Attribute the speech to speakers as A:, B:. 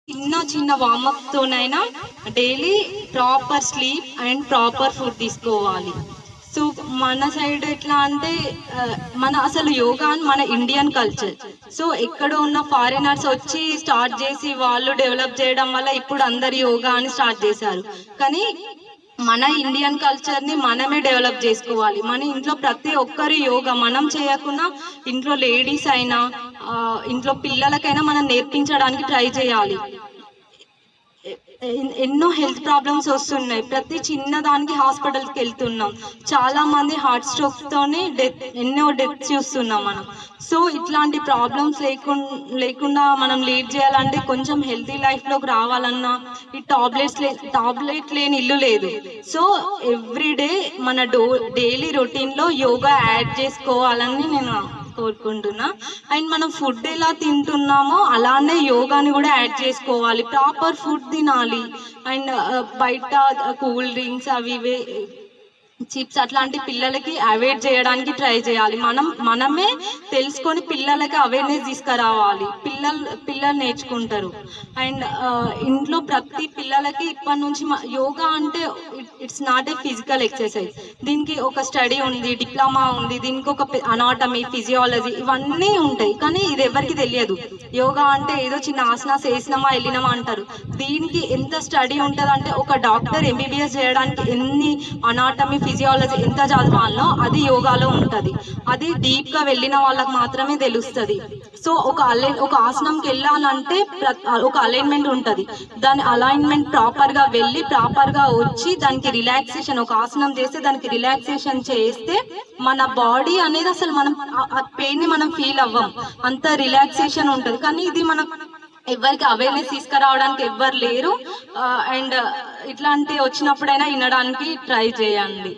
A: చిన్న చిన్న వార్మప్ తోనైనా daily proper sleep and proper food తీసుకోవాలి. సో మన సైడ్ ఎట్లా అంటే మన అసలు యోగా మన ఇండియన్ కల్చర్. సో ఎక్కడో ఉన్న ఫారినర్స్ వచ్చి స్టార్ట్ చేసి వాళ్ళు డెవలప్ చేయడం వల్ల ఇప్పుడు అందరు యోగా అని స్టార్ట్ చేశారు. కానీ మన ఇండియన్ కల్చర్ని మనమే డెవలప్ చేసుకోవాలి. మన ఇంట్లో ప్రతి ఒక్కరి యోగా మనం చేయకుండా ఇంట్లో లేడీస్ అయినా ఇంట్లో పిల్లలకైనా మనం నేర్పించడానికి ట్రై చేయాలి. ఎన్నో హెల్త్ ప్రాబ్లమ్స్ వస్తున్నాయి. ప్రతి చిన్న దానికి హాస్పిటల్కి వెళ్తున్నాం. చాలా మంది హార్ట్ స్ట్రోక్స్ తోని ఎన్నో డెత్స్ చూస్తున్నాం మనం. సో ఇట్లాంటి ప్రాబ్లమ్స్ లేకుండా మనం లీడ్ చేయాలంటే కొంచెం హెల్తీ లైఫ్లోకి రావాలన్నా ఈ టాబ్లెట్ లేని ఇల్లు లేదు. సో ఎవ్రీడే మన డైలీ రొటీన్లో యోగా యాడ్ చేసుకోవాలని నేను కోరుకుంటున్నా. అండ్ మనం ఫుడ్ ఎలా తింటున్నామో అలానే యోగాని కూడా యాడ్ చేసుకోవాలి. ప్రాపర్ ఫుడ్ తినాలి. అండ్ బయట కూల్ డ్రింక్స్ అవి ఇవే చిప్స్ అట్లాంటి పిల్లలకి అవాయిడ్ చేయడానికి ట్రై చేయాలి. మనమే తెలుసుకొని పిల్లలకి అవేర్నెస్ తీసుకురావాలి. పిల్లలు నేర్చుకుంటారు. అండ్ ఇంట్లో ప్రతి పిల్లలకి ఇప్పటి నుంచి యోగా అంటే it's not a physical exercise. దీనికి ఒక స్టడీ ఉంది, డిప్లొమా ఉంది, దీనికి ఒక అనాటమీ, ఫిజియాలజీ ఇవన్నీ ఉంటాయి. కానీ ఇది ఎవరికి తెలియదు. యోగా అంటే ఏదో చిన్న ఆసనాస్ వేసినామా వెళ్ళినామా అంటారు. దీనికి ఎంత స్టడీ ఉంటుంది అంటే ఒక డాక్టర్ ఎంబీబీఎస్ చేయడానికి ఎన్ని అనాటమీ, ఫిజియాలజీ ఎంత చదవాలో అది యోగాలో ఉంటుంది. అది డీప్గా వెళ్ళిన వాళ్ళకి మాత్రమే తెలుస్తుంది. సో ఒక ఆసనంకి వెళ్ళాలంటే ఒక అలైన్మెంట్ ఉంటుంది. దాని అలైన్మెంట్ ప్రాపర్గా వెళ్ళి ప్రాపర్గా వచ్చి దానికి రిలాక్సేషన్, ఒక ఆసనం చేస్తే దానికి రిలాక్సేషన్ చేస్తే మన బాడీ అనేది అసలు మనం ఆ పెయిన్ని మనం ఫీల్ అవ్వం. అంత రిలాక్సేషన్ ఉంటుంది. కానీ ఇది మనం ఎవరికి అవేర్నెస్ తీసుకురావడానికి ఎవ్వరు లేరు. అండ్ ఇట్లాంటి వచ్చినప్పుడైనా వినడానికి ట్రై చేయండి.